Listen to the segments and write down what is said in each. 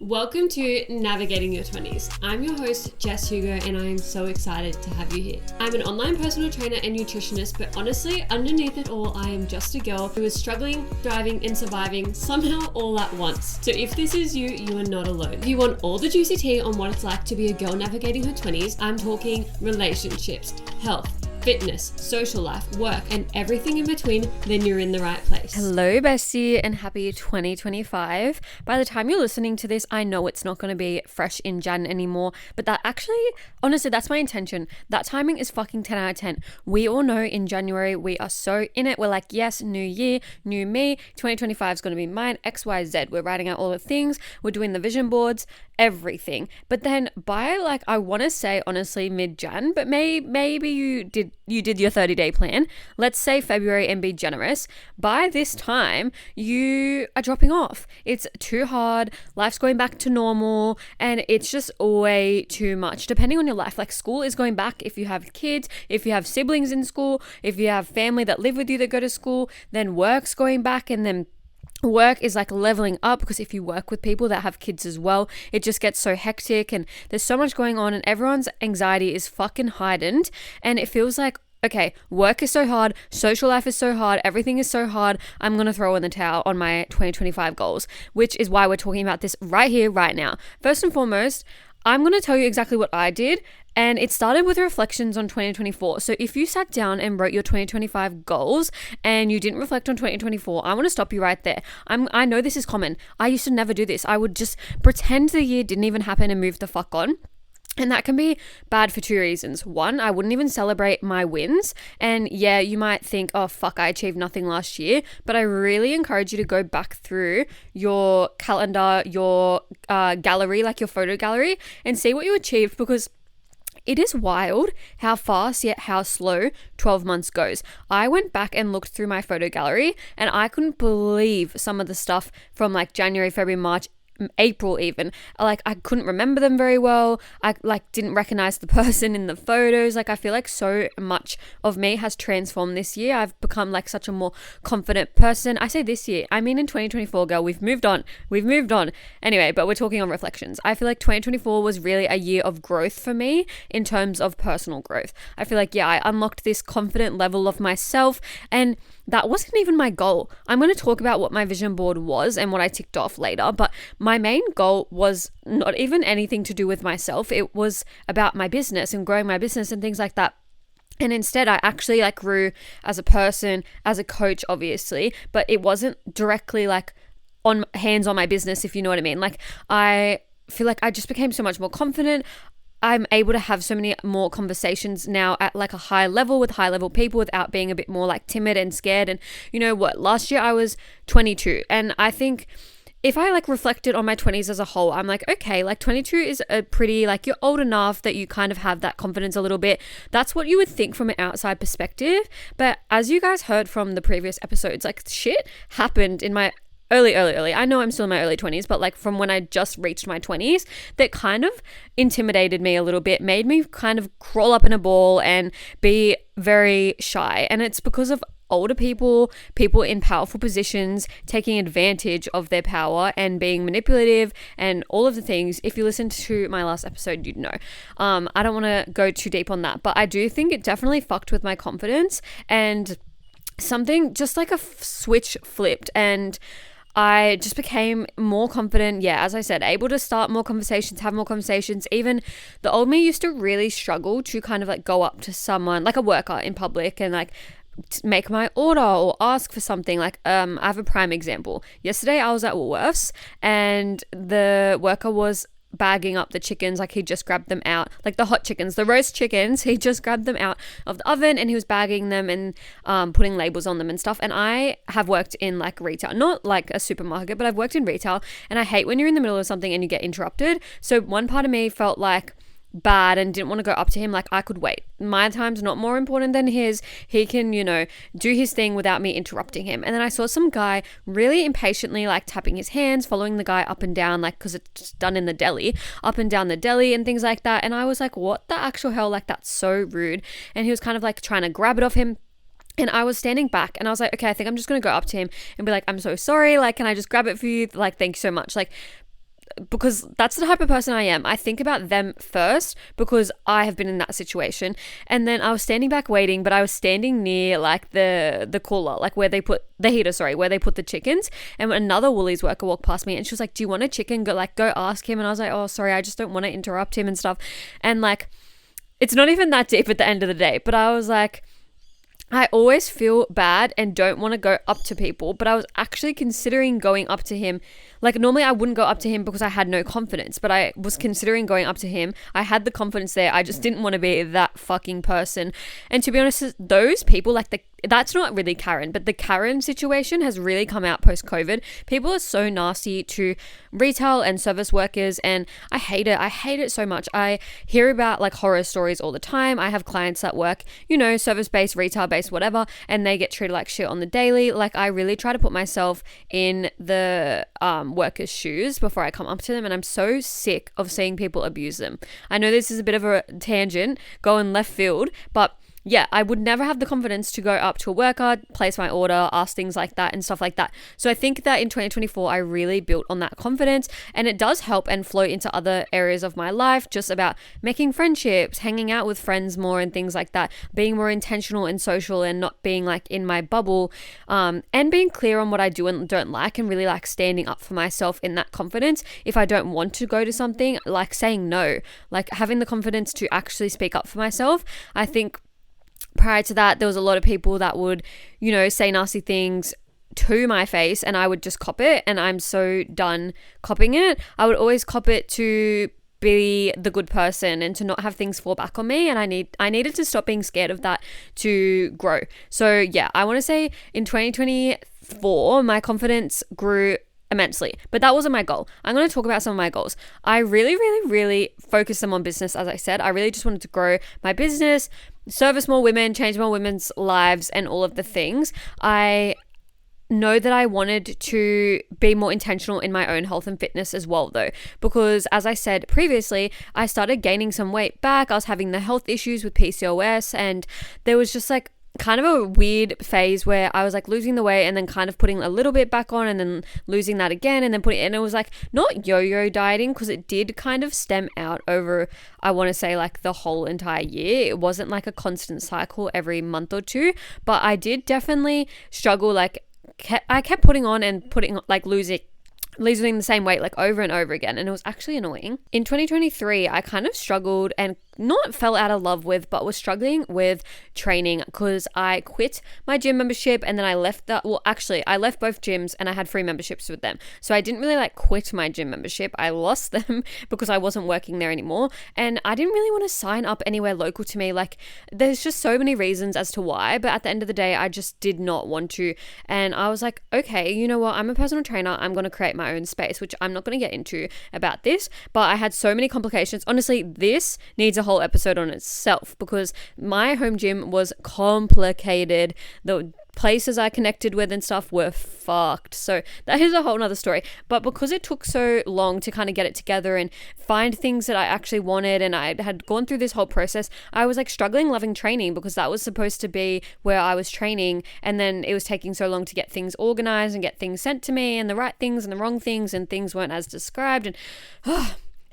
Welcome to Navigating Your 20s. I'm your host, Jess Hugo, and I am so excited to have you here. I'm an online personal trainer and nutritionist, but honestly, underneath it all, I am just a girl who is struggling, thriving, and surviving somehow all at once. So if this is you, you are not alone. If you want all the juicy tea on what it's like to be a girl navigating her 20s, I'm talking relationships, health, fitness, social life, work, and everything in between, then you're in the right place. Hello, bestie, and happy 2025. By the time you're listening to this, I know it's not going to be fresh in Jan anymore, but that actually, honestly, that's my intention. That timing is fucking 10 out of 10. We all know in January, we are so in it. We're like, yes, new year, new me. 2025 is going to be mine, XYZ. We're writing out all the things. We're doing the vision boards, everything. But then by I want to say honestly mid-Jan, but maybe you did your 30-day plan. Let's say February and be generous. By this time, you are dropping off. It's too hard. Life's going back to normal, and it's just way too much depending on your life. Like school is going back if you have kids, if you have siblings in school, if you have family that live with you that go to school, then work's going back, and then work is like leveling up because if you work with people that have kids as well, it just gets so hectic and there's so much going on and everyone's anxiety is fucking heightened, and it feels like, okay, work is so hard, social life is so hard, everything is so hard, I'm going to throw in the towel on my 2025 goals, which is why we're talking about this right here, right now. First and foremost, I'm going to tell you exactly what I did, and it started with reflections on 2024. So if you sat down and wrote your 2025 goals and you didn't reflect on 2024, I want to stop you right there. I know this is common. I used to never do this. I would just pretend the year didn't even happen and move the fuck on. And that can be bad for two reasons. One, I wouldn't even celebrate my wins. And yeah, you might think, oh, fuck, I achieved nothing last year. But I really encourage you to go back through your calendar, your gallery, like your photo gallery, and see what you achieved, because it is wild how fast yet how slow 12 months goes. I went back and looked through my photo gallery and I couldn't believe some of the stuff from like January, February, March, April even. Like I couldn't remember them very well. I like didn't recognize the person in the photos. Like I feel like so much of me has transformed this year. I've become like such a more confident person. I say this year, I mean in 2024, girl, we've moved on. Anyway, but we're talking on reflections. I feel like 2024 was really a year of growth for me in terms of personal growth. I feel like, yeah, I unlocked this confident level of myself, and that wasn't even my goal. I'm going to talk about what my vision board was and what I ticked off later, but my main goal was not even anything to do with myself. It was about my business and growing my business and things like that. And instead, I actually like grew as a person, as a coach, obviously, but it wasn't directly like on hands on my business, if you know what I mean. Like I feel like I just became so much more confident. I'm able to have so many more conversations now at like a high level with high level people without being a bit more like timid and scared. And you know what? Last year I was 22, and I think if I like reflected on my 20s as a whole, I'm like, okay, like 22 is a pretty, like you're old enough that you kind of have that confidence a little bit. That's what you would think from an outside perspective. But as you guys heard from the previous episodes, like shit happened in my early. I know I'm still in my early 20s, but like from when I just reached my 20s, that kind of intimidated me a little bit, made me kind of crawl up in a ball and be very shy. And it's because of older people in powerful positions taking advantage of their power and being manipulative and all of the things. If you listened to my last episode, you'd know. I don't want to go too deep on that, but I do think it definitely fucked with my confidence, and something just like a switch flipped, and I just became more confident. Yeah, as I said, able to start more conversations, have more conversations. Even the old me used to really struggle to kind of like go up to someone, like a worker in public, and like make my order or ask for something. Like I have a prime example. Yesterday I was at Woolworths and the worker was bagging up the chickens. Like he just grabbed them out, like the hot chickens, the roast chickens, he just grabbed them out of the oven and he was bagging them and putting labels on them and stuff. And I have worked in like retail, not like a supermarket, but I've worked in retail, and I hate when you're in the middle of something and you get interrupted. So one part of me felt like bad and didn't want to go up to him. Like I could wait. My time's not more important than his. He can, you know, do his thing without me interrupting him. And then I saw some guy really impatiently like tapping his hands, following the guy up and down, like because it's done in the deli, up and down the deli and things like that. And I was like, what the actual hell? Like that's so rude. And he was kind of like trying to grab it off him. And I was standing back and I was like, okay, I think I'm just going to go up to him and be like, I'm so sorry. Like, can I just grab it for you? Like, thank you so much. Like, because that's the type of person I am. I think about them first because I have been in that situation. And then I was standing back waiting, but I was standing near like the cooler, like where they put the heater, where they put the chickens. And another Woolies worker walked past me and she was like, do you want a chicken? Go ask him. And I was like, oh, sorry, I just don't want to interrupt him and stuff. And like, it's not even that deep at the end of the day, but I was like, I always feel bad and don't want to go up to people, but I was actually considering going up to him. Like, normally I wouldn't go up to him because I had no confidence, but I was considering going up to him. I had the confidence there. I just didn't want to be that fucking person. And to be honest, those people, like that's not really Karen, but the Karen situation has really come out post-COVID. People are so nasty to retail and service workers, and I hate it. I hate it so much. I hear about like horror stories all the time. I have clients that work, service-based, retail-based, whatever, and they get treated like shit on the daily. Like, I really try to put myself in the workers' shoes before I come up to them, and I'm so sick of seeing people abuse them. I know this is a bit of a tangent, going left field, but yeah, I would never have the confidence to go up to a worker, place my order, ask things like that and stuff like that. So I think that in 2024, I really built on that confidence, and it does help and flow into other areas of my life, just about making friendships, hanging out with friends more and things like that, being more intentional and social and not being like in my bubble, and being clear on what I do and don't like, and really like standing up for myself in that confidence. If I don't want to go to something, like saying no, like having the confidence to actually speak up for myself. I think prior to that, there was a lot of people that would, say nasty things to my face, and I would just cop it, and I'm so done copying it. I would always cop it to be the good person and to not have things fall back on me, and I needed to stop being scared of that to grow. So yeah, I want to say in 2024, my confidence grew immensely, but that wasn't my goal. I'm going to talk about some of my goals. I really, really, really focused them on business. As I said, I really just wanted to grow my business, service more women, change more women's lives, and all of the things. I know that I wanted to be more intentional in my own health and fitness as well, though, because as I said previously, I started gaining some weight back. I was having the health issues with PCOS, and there was just like kind of a weird phase where I was like losing the weight and then kind of putting a little bit back on and then losing that again and then putting, and it was like not yo-yo dieting, because it did kind of stem out over, I want to say, like the whole entire year. It wasn't like a constant cycle every month or two, but I did definitely struggle. Like I kept putting on and putting, like losing the same weight like over and over again, and it was actually annoying. In 2023, I kind of struggled and not fell out of love with, but was struggling with training, because I quit my gym membership and then I left that. Well, actually, I left both gyms and I had free memberships with them. So I didn't really like quit my gym membership. I lost them because I wasn't working there anymore. And I didn't really want to sign up anywhere local to me. Like, there's just so many reasons as to why. But at the end of the day, I just did not want to. And I was like, okay, you know what? I'm a personal trainer. I'm going to create my own space, which I'm not going to get into about this. But I had so many complications. Honestly, this needs a whole episode on itself, because my home gym was complicated. The places I connected with and stuff were fucked. So that is a whole nother story. But because it took so long to kind of get it together and find things that I actually wanted, and I had gone through this whole process, I was like struggling loving training, because that was supposed to be where I was training, and then it was taking so long to get things organized and get things sent to me, and the right things and the wrong things, and things weren't as described, and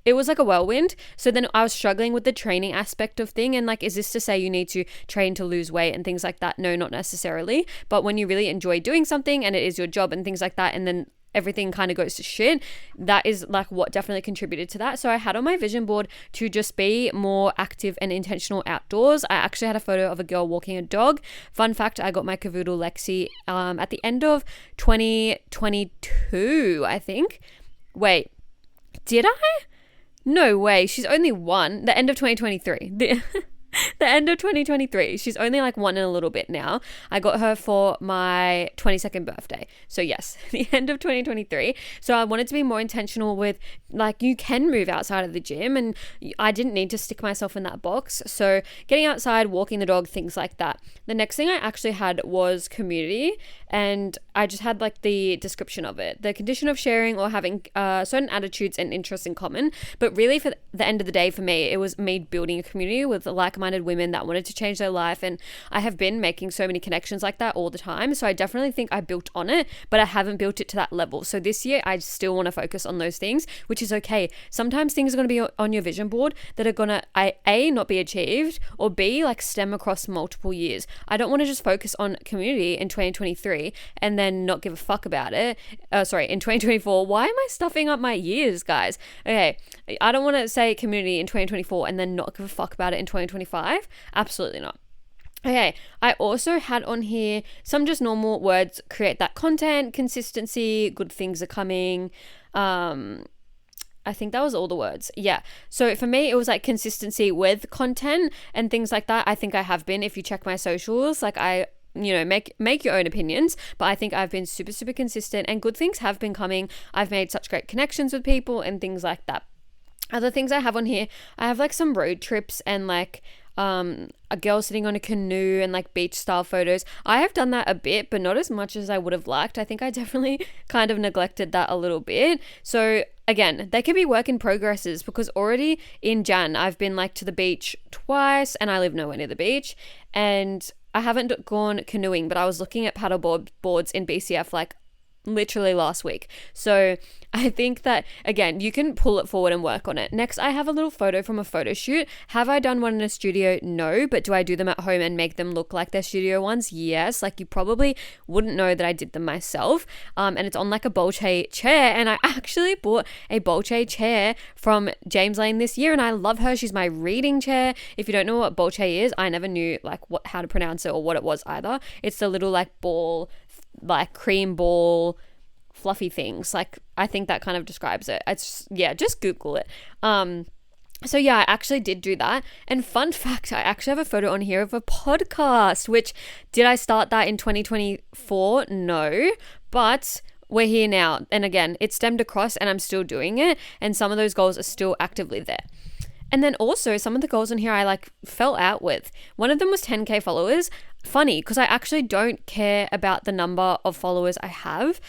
it was like a whirlwind. So then I was struggling with the training aspect of thing. And like, is this to say you need to train to lose weight and things like that? No, not necessarily. But when you really enjoy doing something and it is your job and things like that, and then everything kind of goes to shit, that is like what definitely contributed to that. So I had on my vision board to just be more active and intentional outdoors. I actually had a photo of a girl walking a dog. Fun fact, I got my cavoodle Lexi at the end of 2022, I think. Wait, did I? No way. She's only one. The end of 2023. The end of 2023. She's only like one and a little bit now. I got her for my 22nd birthday. So yes, the end of 2023. So I wanted to be more intentional with, like, you can move outside of the gym, and I didn't need to stick myself in that box. So getting outside, walking the dog, things like that. The next thing I actually had was community, and I just had like the description of it: the condition of sharing or having certain attitudes and interests in common. But really, for the end of the day, for me, it was me building a community with like like-minded women that wanted to change their life. And I have been making so many connections like that all the time. So I definitely think I built on it, but I haven't built it to that level. So this year I still want to focus on those things, which is okay. Sometimes things are going to be on your vision board that are going to A, not be achieved, or B, like stem across multiple years. I don't want to just focus on community in 2023 and then not give a fuck about it. In 2024. Why am I stuffing up my years, guys? Okay, I don't want to say community in 2024 and then not give a fuck about it in 2025. Absolutely not. Okay, I also had on here some just normal words: create that content, consistency, good things are coming. I think that was all the words. Yeah. So for me, it was like consistency with content and things like that. I think I have been. If you check my socials, like make your own opinions, but I think I've been super, super consistent and good things have been coming. I've made such great connections with people and things like that. Other things I have on here, I have like some road trips and like a girl sitting on a canoe and like beach style photos. I have done that a bit, but not as much as I would have liked. I think I definitely kind of neglected that a little bit. So again, they can be work in progresses, because already in Jan, I've been like to the beach twice and I live nowhere near the beach, and I haven't gone canoeing, but I was looking at paddle boards in BCF like literally last week. So I think that, again, you can pull it forward and work on it. Next, I have a little photo from a photo shoot. Have I done one in a studio? No. But do I do them at home and make them look like they're studio ones? Yes. Like, you probably wouldn't know that I did them myself. And it's on like a Bolche chair. And I actually bought a Bolche chair from James Lane this year, and I love her. She's my reading chair. If you don't know what Bolche is, I never knew like how to pronounce it or what it was either. It's the little like ball, like cream ball fluffy things. Like, I think that kind of describes it. It's, yeah, just Google it. So yeah, I actually did do that. And fun fact, I actually have a photo on here of a podcast, which, did I start that in 2024? No, but we're here now. And again, it stemmed across and I'm still doing it. And some of those goals are still actively there. And then also some of the goals on here I like fell out with. One of them was 10K followers. Funny, because I actually don't care about the number of followers I have.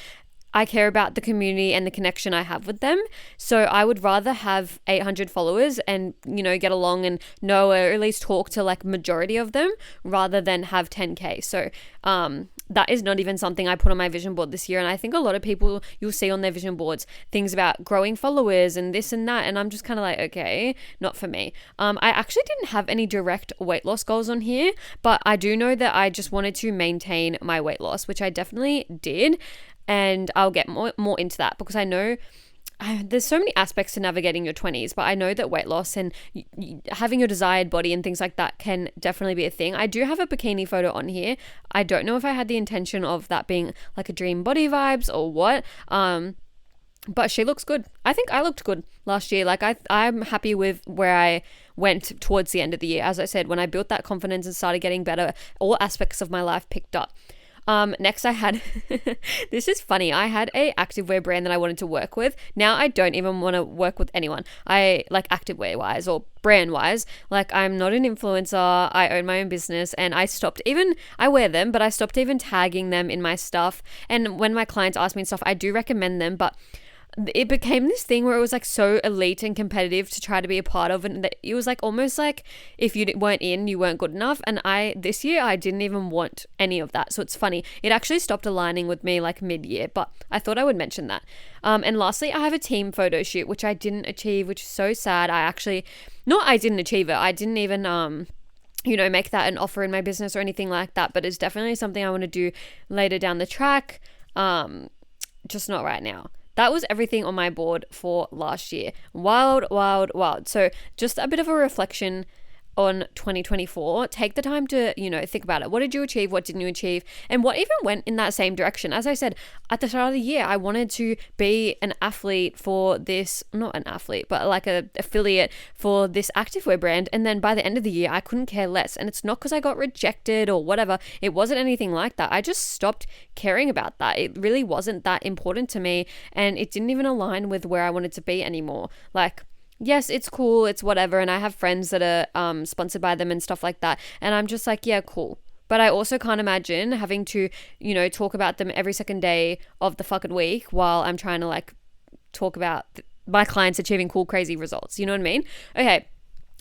I care about the community and the connection I have with them. So I would rather have 800 followers and, get along and know, or at least talk to like majority of them, rather than have 10K. So that is not even something I put on my vision board this year. And I think a lot of people, you'll see on their vision boards things about growing followers and this and that. And I'm just kind of like, okay, not for me. I actually didn't have any direct weight loss goals on here, but I do know that I just wanted to maintain my weight loss, which I definitely did. And I'll get more into that, because I know there's so many aspects to navigating your 20s, but I know that weight loss and having your desired body and things like that can definitely be a thing. I do have a bikini photo on here. I don't know if I had the intention of that being like a dream body vibes or what, but she looks good. I think I looked good last year. Like, I'm happy with where I went towards the end of the year. As I said, when I built that confidence and started getting better, all aspects of my life picked up. Next I had, this is funny, I had a activewear brand that I wanted to work with. Now I don't even want to work with anyone. I like activewear wise or brand wise, like I'm not an influencer. I own my own business, and I wear them, but I stopped even tagging them in my stuff. And when my clients ask me and stuff, I do recommend them, but it became this thing where it was like so elite and competitive to try to be a part of, and it was like almost like if you weren't in, you weren't good enough. And this year I didn't even want any of that. So it's funny, it actually stopped aligning with me like mid-year, but I thought I would mention that. And lastly, I have a team photo shoot, which I didn't achieve, which is so sad. I didn't achieve it. I didn't even make that an offer in my business or anything like that, but it's definitely something I want to do later down the track. Just not right now. That was everything on my board for last year. Wild, wild, wild. So just a bit of a reflection on 2024. Take the time to, think about it. What did you achieve? What didn't you achieve? And what even went in that same direction? As I said, at the start of the year, I wanted to be an athlete for this, not an athlete, but like a affiliate for this activewear brand. And then by the end of the year, I couldn't care less. And it's not because I got rejected or whatever. It wasn't anything like that. I just stopped caring about that. It really wasn't that important to me. And it didn't even align with where I wanted to be anymore. Like, yes, it's cool, it's whatever, and I have friends that are sponsored by them and stuff like that, and I'm just like, yeah, cool. But I also can't imagine having to, talk about them every second day of the fucking week while I'm trying to like talk about my clients achieving cool, crazy results. You know what I mean? Okay.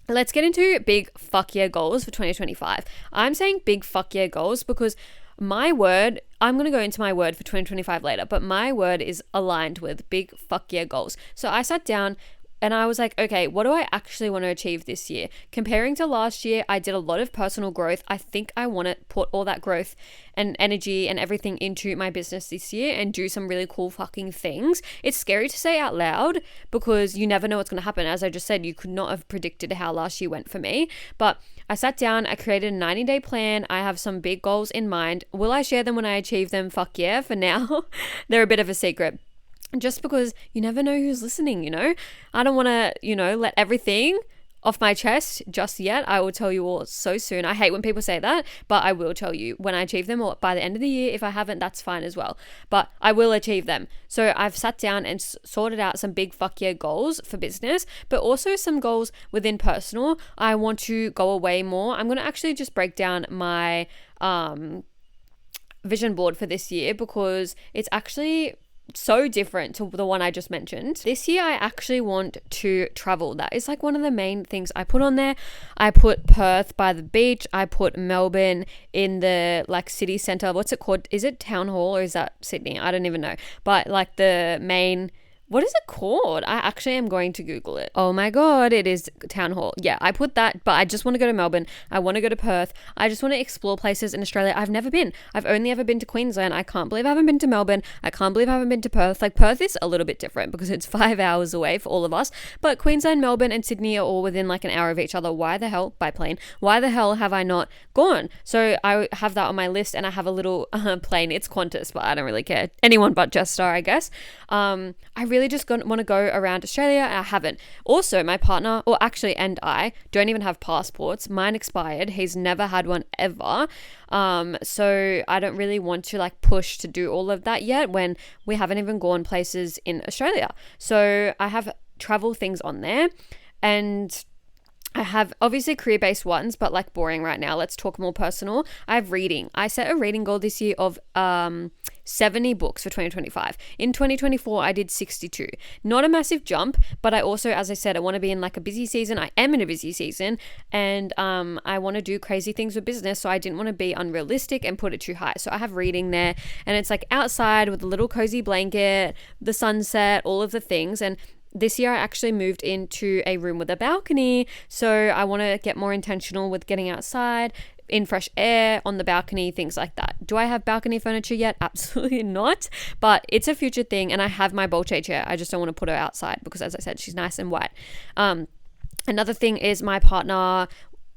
let's get into big fuck yeah goals for 2025. I'm saying big fuck yeah goals because my word, I'm going to go into my word for 2025 later, but my word is aligned with big fuck yeah goals. So I sat down and I was like, okay, what do I actually want to achieve this year? Comparing to last year, I did a lot of personal growth. I think I want to put all that growth and energy and everything into my business this year and do some really cool fucking things. It's scary to say out loud because you never know what's going to happen. As I just said, you could not have predicted how last year went for me. But I sat down, I created a 90-day plan. I have some big goals in mind. Will I share them when I achieve them? Fuck yeah. For now, they're a bit of a secret. Just because you never know who's listening, you know? I don't want to, let everything off my chest just yet. I will tell you all so soon. I hate when people say that, but I will tell you when I achieve them or by the end of the year. If I haven't, that's fine as well. But I will achieve them. So I've sat down and sorted out some big fuck yeah goals for business, but also some goals within personal. I want to go away more. I'm going to actually just break down my vision board for this year because it's actually so different to the one I just mentioned. This year I actually want to travel. That is like one of the main things I put on there. I put Perth by the beach. I put Melbourne in the like city centre. What's it called? Is it Town Hall or is that Sydney? I don't even know. But like the main, what is it called? I actually am going to Google it. Oh my God, it is Town Hall. Yeah, I put that, but I just want to go to Melbourne. I want to go to Perth. I just want to explore places in Australia I've never been. I've only ever been to Queensland. I can't believe I haven't been to Melbourne. I can't believe I haven't been to Perth. Like Perth is a little bit different because it's 5 hours away for all of us, but Queensland, Melbourne and Sydney are all within like an hour of each other. Why the hell, by plane, why the hell have I not gone? So I have that on my list and I have a little plane. It's Qantas, but I don't really care. Anyone but Jetstar, I guess. I really just want to go around Australia. I haven't. Also, my partner, or actually, and I don't even have passports. Mine expired. He's never had one ever. So I don't really want to like push to do all of that yet when we haven't even gone places in Australia. So I have travel things on there and I have obviously career-based ones, but like boring right now. Let's talk more personal. I have reading. I set a reading goal this year of 70 books for 2025. In 2024, I did 62. Not a massive jump, but I also, as I said, I want to be in like a busy season. I am in a busy season and I want to do crazy things with business. So I didn't want to be unrealistic and put it too high. So I have reading there and it's like outside with a little cozy blanket, the sunset, all of the things. And this year I actually moved into a room with a balcony, so I want to get more intentional with getting outside, in fresh air, on the balcony, things like that. Do I have balcony furniture yet? Absolutely not, but it's a future thing and I have my Bolche chair. I just don't want to put her outside because as I said, she's nice and white. Another thing is my partner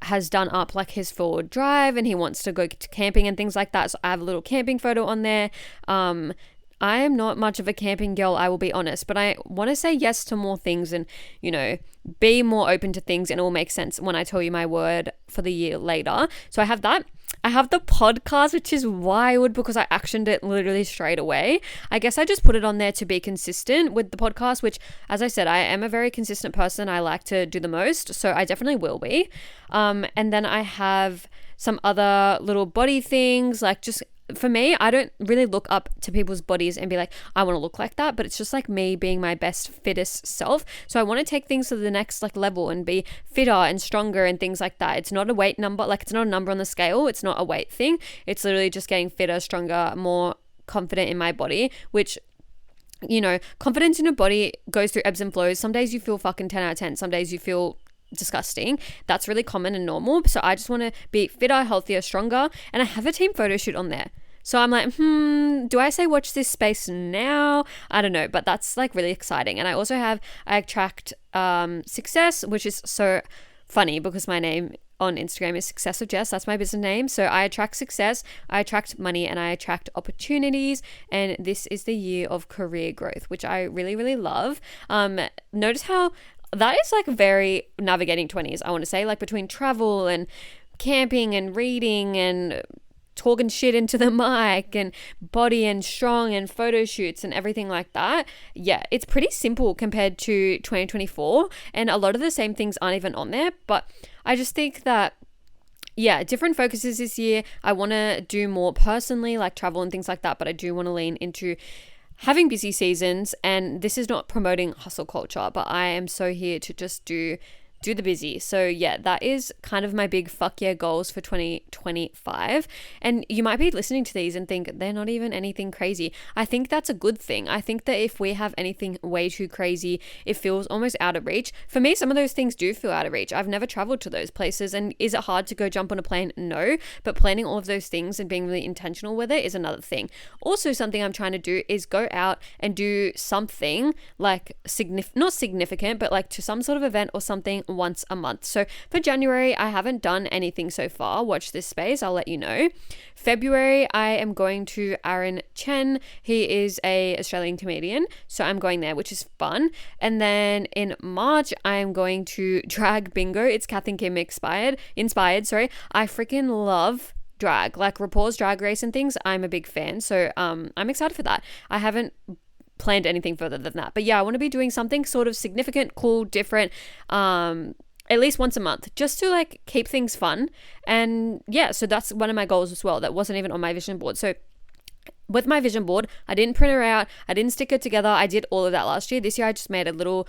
has done up like his forward drive and he wants to go to camping and things like that, so I have a little camping photo on there. I am not much of a camping girl, I will be honest, but I want to say yes to more things and, be more open to things and it will make sense when I tell you my word for the year later. So I have that. I have the podcast, which is wild because I actioned it literally straight away. I guess I just put it on there to be consistent with the podcast, which, as I said, I am a very consistent person. I like to do the most, so I definitely will be. And then I have some other little body things, like just for me, I don't really look up to people's bodies and be like, I want to look like that, but it's just like me being my best, fittest self. So I want to take things to the next like level and be fitter and stronger and things like that. It's not a weight number, like it's not a number on the scale. It's not a weight thing. It's literally just getting fitter, stronger, more confident in my body, which confidence in your body goes through ebbs and flows. Some days you feel fucking 10 out of 10. Some days you feel disgusting. That's really common and normal. So I just want to be fitter, healthier, stronger. And I have a team photo shoot on there. So I'm like, do I say watch this space now? I don't know, but that's like really exciting. And I tracked success, which is so funny because my name on Instagram is Success with Jess. That's my business name. So I attract success, I attract money, and I attract opportunities. And this is the year of career growth, which I really, really love. Notice how that is like very navigating 20s, I want to say, like between travel and camping and reading and talking shit into the mic and body and strong and photo shoots and everything like that. Yeah, it's pretty simple compared to 2024 and a lot of the same things aren't even on there, but I just think that different focuses this year. I want to do more personally, like travel and things like that, but I do want to lean into having busy seasons. And this is not promoting hustle culture, but I am so here to just do do the busy. So yeah, that is kind of my big fuck yeah goals for 2025. And you might be listening to these and think they're not even anything crazy. I think that's a good thing. I think that if we have anything way too crazy, it feels almost out of reach. For me, some of those things do feel out of reach. I've never traveled to those places. And is it hard to go jump on a plane? No. But planning all of those things and being really intentional with it is another thing. Also, something I'm trying to do is go out and do something like not significant, but like to some sort of event or something once a month. So for January, I haven't done anything so far. Watch this space, I'll let you know. February, I am going to Aaron Chen. He is a Australian comedian, so I'm going there, which is fun. And then in March, I am going to Drag Bingo. It's Kath and Kim inspired. I freaking love drag, like RuPaul's Drag Race and things. I'm a big fan, so I'm excited for that. I haven't planned anything further than that, but yeah, I want to be doing something sort of significant, cool, different, at least once a month, just to like keep things fun. And yeah, so that's one of my goals as well that wasn't even on my vision board. So with my vision board, I didn't print it out, I didn't stick it together, I did all of that last year. This year I just made a little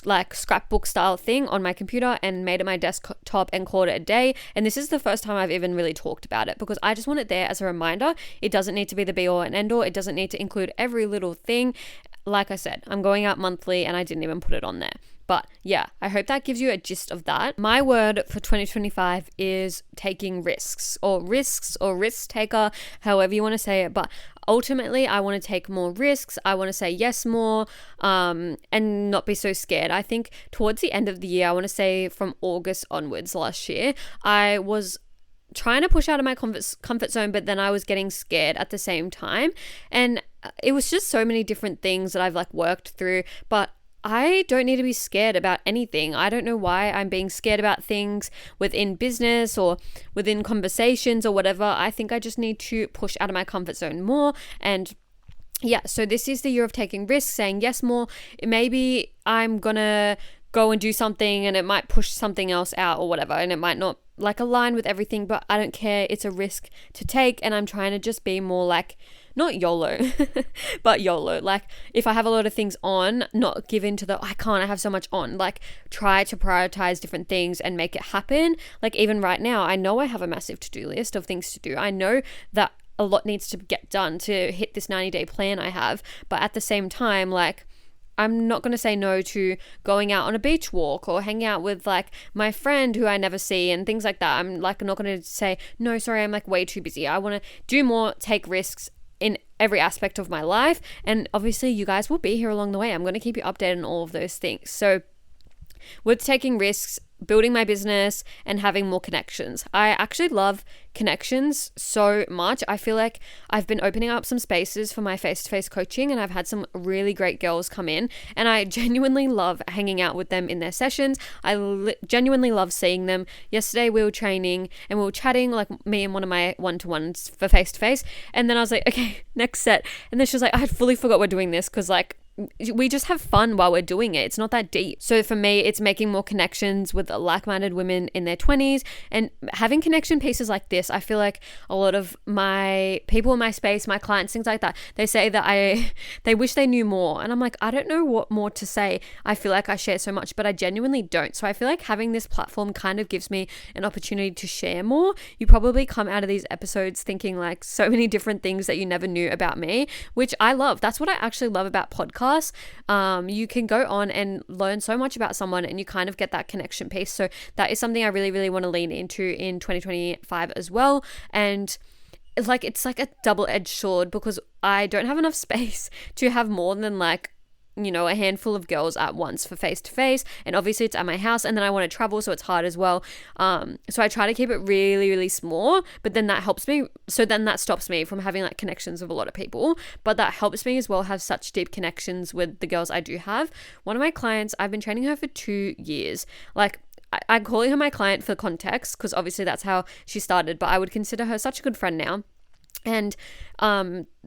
like scrapbook style thing on my computer and made it my desktop and called it a day. And this is the first time I've even really talked about it, because I just want it there as a reminder. It doesn't need to be the be all and end all. It doesn't need to include every little thing. Like I said, I'm going out monthly and I didn't even put it on there. But yeah, I hope that gives you a gist of that. My word for 2025 is taking risks or risk taker, however you want to say it. But ultimately, I want to take more risks. I want to say yes more, and not be so scared. I think towards the end of the year, I want to say from August onwards last year, I was trying to push out of my comfort zone, but then I was getting scared at the same time. And it was just so many different things that I've like worked through, but I don't need to be scared about anything. I don't know why I'm being scared about things within business or within conversations or whatever. I think I just need to push out of my comfort zone more. And yeah, so this is the year of taking risks, saying yes more. Maybe I'm gonna go and do something and it might push something else out or whatever, and it might not like align with everything, but I don't care. It's a risk to take, and I'm trying to just be more like, not YOLO, but YOLO. Like if I have a lot of things on, not give in to the, I have so much on, like try to prioritize different things and make it happen. Like even right now, I know I have a massive to-do list of things to do. I know that a lot needs to get done to hit this 90-day plan I have. But at the same time, like, I'm not going to say no to going out on a beach walk or hanging out with like my friend who I never see and things like that. I'm like not going to say, no, sorry, I'm like way too busy. I want to do more, take risks in every aspect of my life. And obviously you guys will be here along the way. I'm going to keep you updated on all of those things. So with taking risks, building my business and having more connections. I actually love connections so much. I feel like I've been opening up some spaces for my face-to-face coaching, and I've had some really great girls come in, and I genuinely love hanging out with them in their sessions. I genuinely love seeing them. Yesterday we were training and we were chatting, like me and one of my one-to-ones for face-to-face, and then I was like, okay, next set. And then she was like, I had fully forgot we're doing this, because like we just have fun while we're doing it. It's not that deep. So for me, it's making more connections with like-minded women in their 20s and having connection pieces like this. I feel like a lot of my people in my space, my clients, things like that, they say that they wish they knew more. And I'm like, I don't know what more to say. I feel like I share so much, but I genuinely don't. So I feel like having this platform kind of gives me an opportunity to share more. You probably come out of these episodes thinking like so many different things that you never knew about me, which I love. That's what I actually love about podcasts. You can go on and learn so much about someone, and you kind of get that connection piece. So that is something I really, really want to lean into in 2025 as well. And it's like a double-edged sword, because I don't have enough space to have more than like, you know, a handful of girls at once for face-to-face. And obviously it's at my house, and then I want to travel, so it's hard as well. So I try to keep it really, really small, but then that helps me. So then that stops me from having like connections with a lot of people, but that helps me as well have such deep connections with the girls I do have. One of my clients, I've been training her for 2 years. Like, I'm calling her my client for context, because obviously that's how she started, but I would consider her such a good friend now. And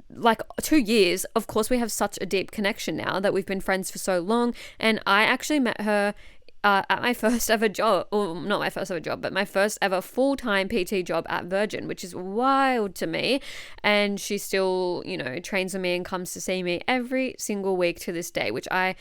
like 2 years, of course, we have such a deep connection now that we've been friends for so long. And I actually met her at my first ever job, or not my first ever job, but my first ever full-time PT job at Virgin, which is wild to me. And she still, you know, trains with me and comes to see me every single week to this day, which I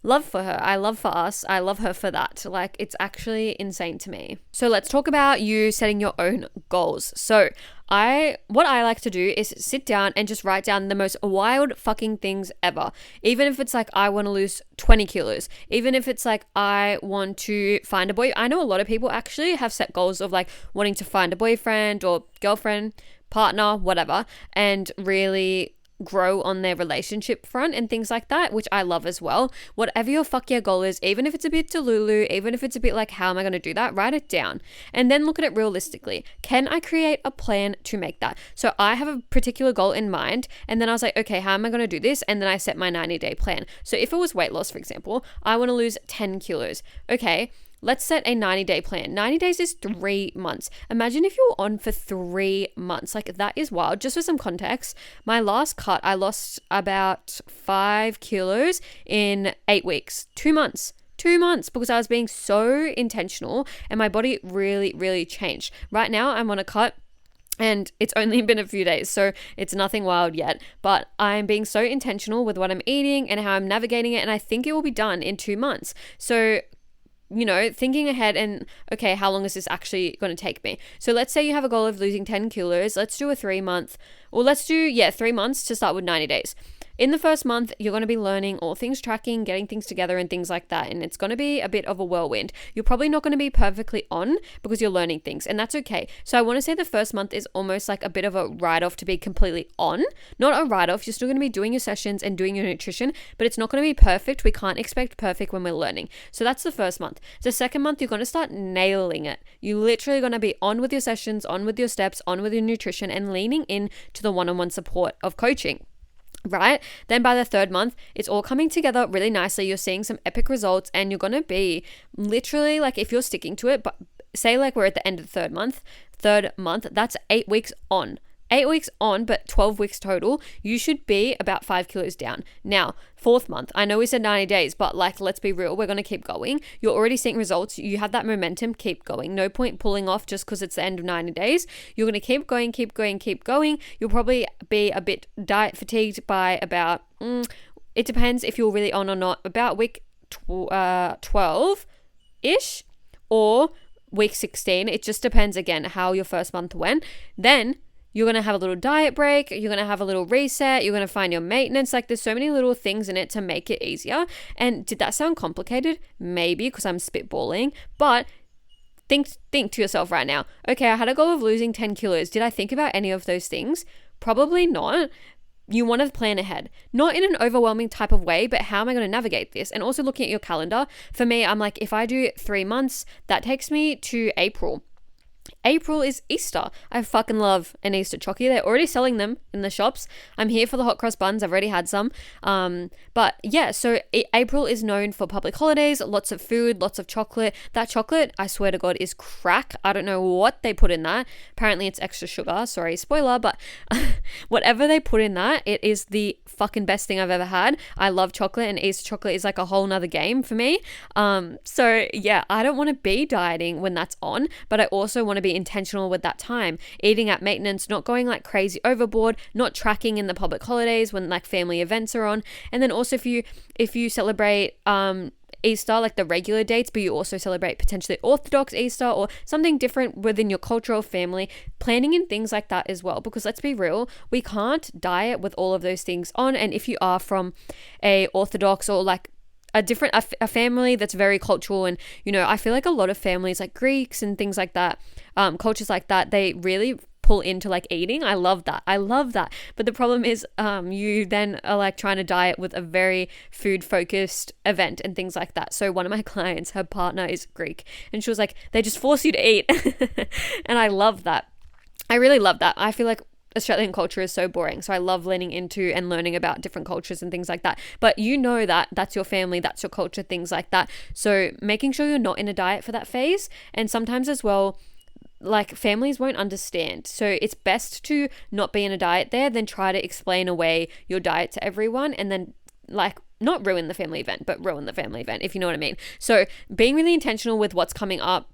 love for her. I love for us. I love her for that. Like, it's actually insane to me. So let's talk about you setting your own goals. So what I like to do is sit down and just write down the most wild fucking things ever. Even if it's like, I want to lose 20 kilos. Even if it's like, I want to find a boy. I know a lot of people actually have set goals of like wanting to find a boyfriend or girlfriend, partner, whatever, and really grow on their relationship front and things like that, which I love as well. Whatever your fuck yeah goal is, even if it's a bit delulu, even if it's a bit like, how am I going to do that? Write it down and then look at it realistically. Can I create a plan to make that? So I have a particular goal in mind, and then I was like, okay, how am I going to do this? And then I set my 90-day plan. So if it was weight loss, for example, I want to lose 10 kilos. Okay, let's set a 90-day plan. 90 days is 3 months. Imagine if you were on for 3 months. Like, that is wild. Just for some context, my last cut, I lost about 5 kilos in 8 weeks. 2 months. 2 months, because I was being so intentional and my body really, really changed. Right now, I'm on a cut and it's only been a few days, so it's nothing wild yet, but I'm being so intentional with what I'm eating and how I'm navigating it, and I think it will be done in 2 months. So, you know, thinking ahead and, okay, how long is this actually going to take me? So let's say you have a goal of losing 10 kilos. Let's do a 3 month, or let's do, 3 months to start with 90 days. In the first month, you're going to be learning all things tracking, getting things together and things like that. And it's going to be a bit of a whirlwind. You're probably not going to be perfectly on because you're learning things, and that's okay. So I want to say the first month is almost like a bit of a write-off to be completely on. Not a write-off. You're still going to be doing your sessions and doing your nutrition, but it's not going to be perfect. We can't expect perfect when we're learning. So that's the first month. The second month, you're going to start nailing it. You're literally going to be on with your sessions, on with your steps, on with your nutrition, and leaning in to the one-on-one support of coaching. Right? Then by the third month, it's all coming together really nicely. You're seeing some epic results, and you're going to be literally like, if you're sticking to it, but say like we're at the end of the third month, that's 8 weeks on. 8 weeks on, but 12 weeks total, you should be about 5 kilos down. Now, fourth month, I know we said 90 days, but like, let's be real, we're going to keep going. You're already seeing results. You have that momentum, keep going. No point pulling off just because it's the end of 90 days. You're going to keep going, keep going, keep going. You'll probably be a bit diet fatigued by about, it depends if you're really on or not, about week 12-ish or week 16. It just depends, again, how your first month went. Then you're going to have a little diet break. You're going to have a little reset. You're going to find your maintenance. Like, there's so many little things in it to make it easier. And did that sound complicated? Maybe, because I'm spitballing. But think to yourself right now, okay, I had a goal of losing 10 kilos. Did I think about any of those things? Probably not. You want to plan ahead, not in an overwhelming type of way, but how am I going to navigate this? And also looking at your calendar. For me, I'm like, if I do 3 months, that takes me to April. April is Easter. I fucking love an Easter chocky. They're already selling them in the shops. I'm here for the hot cross buns. I've already had some. But yeah, so April is known for public holidays, lots of food, lots of chocolate. That chocolate, I swear to God, is crack. I don't know what they put in that. Apparently it's extra sugar. Sorry, spoiler, but whatever they put in that, it is the fucking best thing I've ever had. I love chocolate, and Easter chocolate is like a whole nother game for me. So yeah, I don't want to be dieting when that's on, but I also want to be intentional with that time, eating at maintenance, not going like crazy overboard, not tracking in the public holidays when like family events are on. And then also if you celebrate Easter, like the regular dates, but you also celebrate potentially Orthodox Easter or something different within your cultural family, planning in things like that as well. Because let's be real, we can't diet with all of those things on. And if you are from a Orthodox or like a family that's very cultural, and you know, I feel like a lot of families like Greeks and things like that, cultures like that, they really pull into like eating. I love that. But the problem is you then are like trying to diet with a very food focused event and things like that. So one of my clients, her partner is Greek, and she was like, they just force you to eat. And I love that. I really love that. I feel like Australian culture is so boring. So I love leaning into and learning about different cultures and things like that. But you know that that's your family, that's your culture, things like that. So making sure you're not in a diet for that phase. And sometimes as well, like families won't understand. So it's best to not be in a diet there than try to explain away your diet to everyone and then like not ruin the family event, but ruin the family event, if you know what I mean. So being really intentional with what's coming up,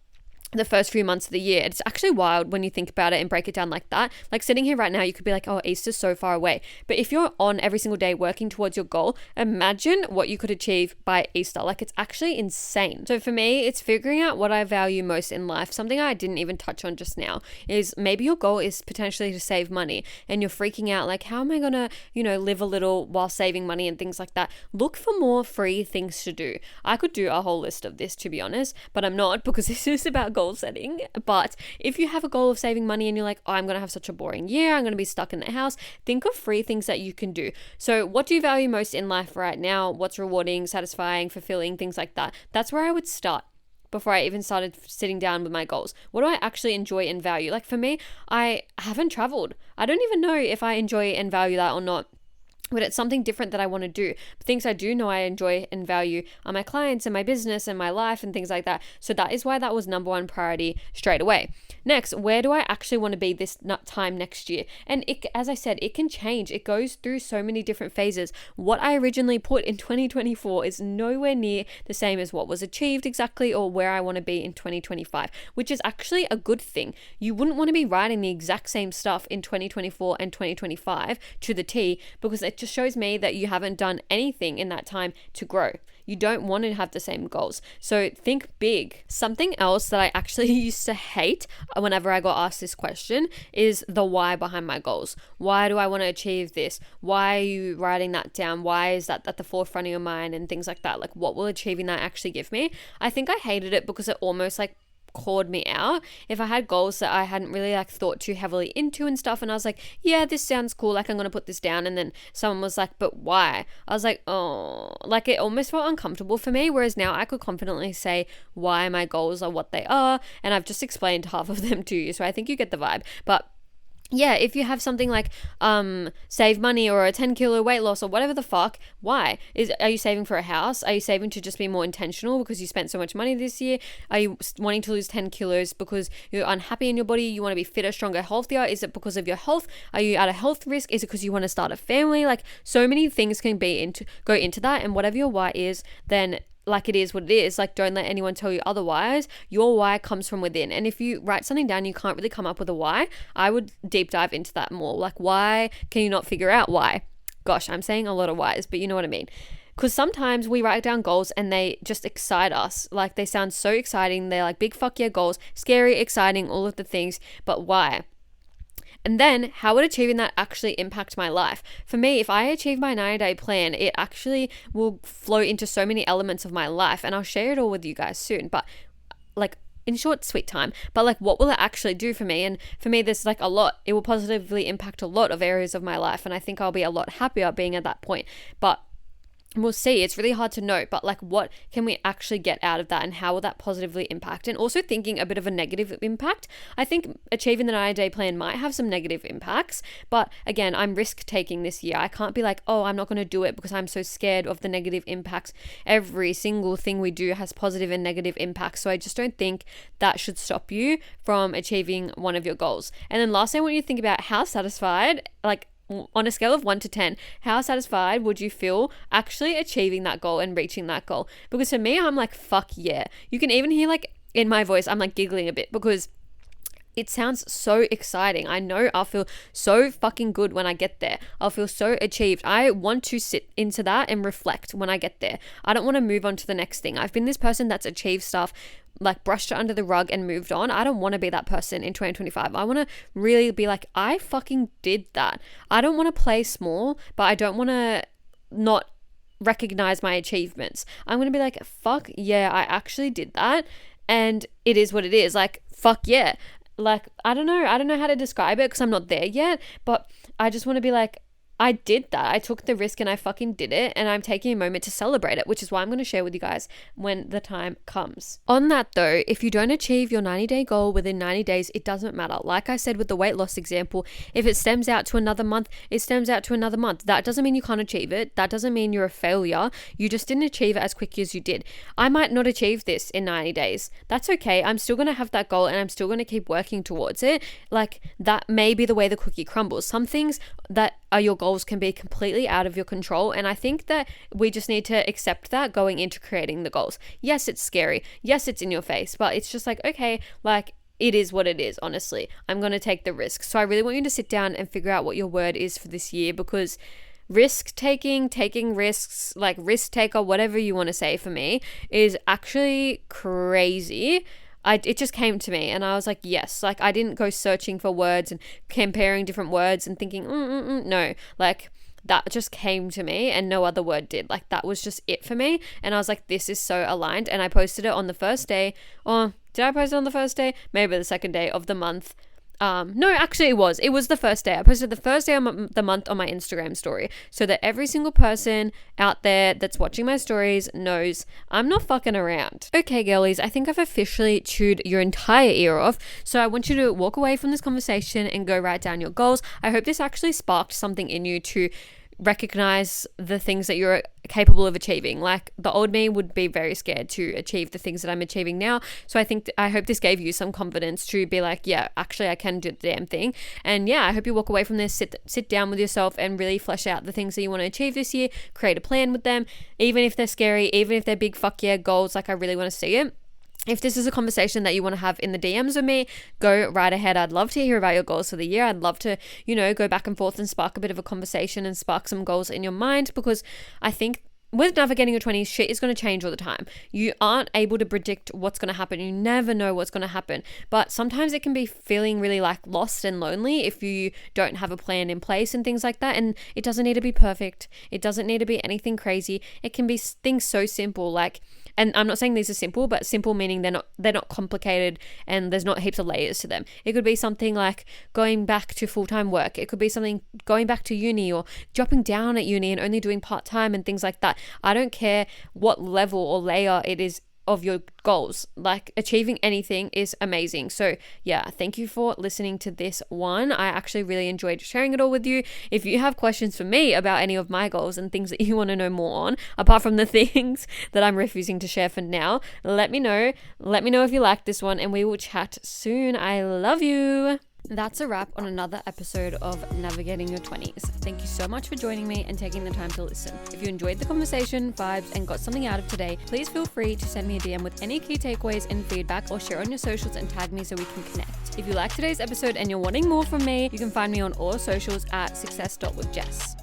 the first few months of the year. It's actually wild when you think about it and break it down like that. Like sitting here right now, you could be like, oh, Easter's so far away. But if you're on every single day working towards your goal, imagine what you could achieve by Easter. Like it's actually insane. So for me, it's figuring out what I value most in life. Something I didn't even touch on just now is maybe your goal is potentially to save money and you're freaking out like, how am I gonna, live a little while saving money and things like that. Look for more free things to do. I could do a whole list of this, to be honest, but I'm not, because this is about goal setting. But if you have a goal of saving money and you're like, oh, I'm going to have such a boring year, I'm going to be stuck in the house, think of free things that you can do. So what do you value most in life right now? What's rewarding, satisfying, fulfilling, things like that? That's where I would start before I even started sitting down with my goals. What do I actually enjoy and value? Like for me, I haven't traveled. I don't even know if I enjoy and value that or not. But it's something different that I want to do. Things I do know I enjoy and value are my clients and my business and my life and things like that. So that is why that was number one priority straight away. Next, where do I actually want to be this time next year? And as I said, it can change. It goes through so many different phases. What I originally put in 2024 is nowhere near the same as what was achieved exactly or where I want to be in 2025, which is actually a good thing. You wouldn't want to be writing the exact same stuff in 2024 and 2025 to the T, because it just shows me that you haven't done anything in that time to grow. You don't want to have the same goals. So think big. Something else that I actually used to hate whenever I got asked this question is the why behind my goals. Why do I want to achieve this? Why are you writing that down? Why is that at the forefront of your mind and things like that? Like what will achieving that actually give me? I think I hated it because it almost like called me out if I had goals that I hadn't really thought too heavily into and stuff, and I was like, yeah, this sounds cool, like I'm gonna put this down, and then someone was like, but why? I was like, oh, like it almost felt uncomfortable for me, whereas now I could confidently say why my goals are what they are, and I've just explained half of them to you, so I think you get the vibe. But yeah, if you have something like save money or a 10 kilo weight loss or whatever the fuck, why? Are you saving for a house? Are you saving to just be more intentional because you spent so much money this year? Are you wanting to lose 10 kilos because you're unhappy in your body? You want to be fitter, stronger, healthier? Is it because of your health? Are you at a health risk? Is it because you want to start a family? Like so many things can go into that, and whatever your why is, then like it is what it is. Like don't let anyone tell you otherwise. Your why comes from within. And if you write something down, you can't really come up with a why, I would deep dive into that more. Like why can you not figure out why? Gosh, I'm saying a lot of whys, but you know what I mean. Because sometimes we write down goals and they just excite us. Like they sound so exciting. They're like big fuck yeah goals, scary, exciting, all of the things, but why? And then how would achieving that actually impact my life? For me, if I achieve my 90-day plan, it actually will flow into so many elements of my life, and I'll share it all with you guys soon. But like in short, sweet time. But like what will it actually do for me? And for me, there's like a lot. It will positively impact a lot of areas of my life, and I think I'll be a lot happier being at that point. But we'll see. It's really hard to know, but like what can we actually get out of that, and how will that positively impact? And also thinking a bit of a negative impact. I think achieving the 90-day plan might have some negative impacts, but again, I'm risk taking this year. I can't be like, oh, I'm not going to do it because I'm so scared of the negative impacts. Every single thing we do has positive and negative impacts. So I just don't think that should stop you from achieving one of your goals. And then lastly, I want you to think about how satisfied, like on a scale of 1 to 10, how satisfied would you feel actually achieving that goal and reaching that goal? Because for me, I'm like, fuck yeah. You can even hear like in my voice, I'm like giggling a bit because it sounds so exciting. I know I'll feel so fucking good when I get there. I'll feel so achieved. I want to sit into that and reflect when I get there. I don't want to move on to the next thing. I've been this person that's achieved stuff, like brushed it under the rug and moved on. I don't want to be that person in 2025. I want to really be like, I fucking did that. I don't want to play small, but I don't want to not recognize my achievements. I'm going to be like, fuck yeah, I actually did that. And it is what it is. Like, fuck yeah. Like, I don't know how to describe it because I'm not there yet, but I just want to be like, I did that. I took the risk and I fucking did it, and I'm taking a moment to celebrate it, which is why I'm going to share with you guys when the time comes. On that though, if you don't achieve your 90-day goal within 90 days, it doesn't matter. Like I said with the weight loss example, if it stems out to another month, it stems out to another month. That doesn't mean you can't achieve it. That doesn't mean you're a failure. You just didn't achieve it as quickly as you did. I might not achieve this in 90 days. That's okay. I'm still going to have that goal and I'm still going to keep working towards it. Like that may be the way the cookie crumbles. Some things that your goals can be completely out of your control. And I think that we just need to accept that going into creating the goals. Yes, it's scary. Yes, it's in your face, but it's just like, okay, like it is what it is, honestly. I'm going to take the risk. So I really want you to sit down and figure out what your word is for this year, because taking risks, like risk taker, whatever you want to say for me, is actually crazy. It just came to me and I was like, yes. Like, I didn't go searching for words and comparing different words and thinking, no, like that just came to me and no other word did. Like, that was just it for me. And I was like, this is so aligned. And I posted it on the first day. Or did I post it on the first day? Maybe the second day of the month. No, actually it was the first day. I posted the first day of the month on my Instagram story, so that every single person out there that's watching my stories knows I'm not fucking around. Okay, girlies, I think I've officially chewed your entire ear off. So I want you to walk away from this conversation and go write down your goals. I hope this actually sparked something in you to recognize the things that you're capable of achieving. Like, the old me would be very scared to achieve the things that I'm achieving now. So I hope this gave you some confidence to be like, yeah, actually I can do the damn thing. And yeah, I hope you walk away from this, sit down with yourself and really flesh out the things that you want to achieve this year, create a plan with them, even if they're scary, even if they're big fuck yeah goals. Like, I really want to see it. If this is a conversation that you want to have in the DMs with me, go right ahead. I'd love to hear about your goals for the year. I'd love to, go back and forth and spark a bit of a conversation and spark some goals in your mind, because I think with navigating your 20s, shit is going to change all the time. You aren't able to predict what's going to happen. You never know what's going to happen. But sometimes it can be feeling really like lost and lonely if you don't have a plan in place and things like that. And it doesn't need to be perfect. It doesn't need to be anything crazy. It can be things so simple, like, and I'm not saying these are simple, but simple meaning they're not complicated and there's not heaps of layers to them. It could be something like going back to full-time work. It could be something going back to uni or dropping down at uni and only doing part-time and things like that. I don't care what level or layer it is of your goals. Like, achieving anything is amazing. So yeah, thank you for listening to this one. I actually really enjoyed sharing it all with you. If you have questions for me about any of my goals and things that you want to know more on, apart from the things that I'm refusing to share for now, let me know. Let me know if you like this one and we will chat soon. I love you. That's a wrap on another episode of Navigating Your 20s. Thank you so much for joining me and taking the time to listen. If you enjoyed the conversation, vibes, and got something out of today, please feel free to send me a DM with any key takeaways and feedback, or share on your socials and tag me so we can connect. If you liked today's episode and you're wanting more from me, you can find me on all socials at success.withjess.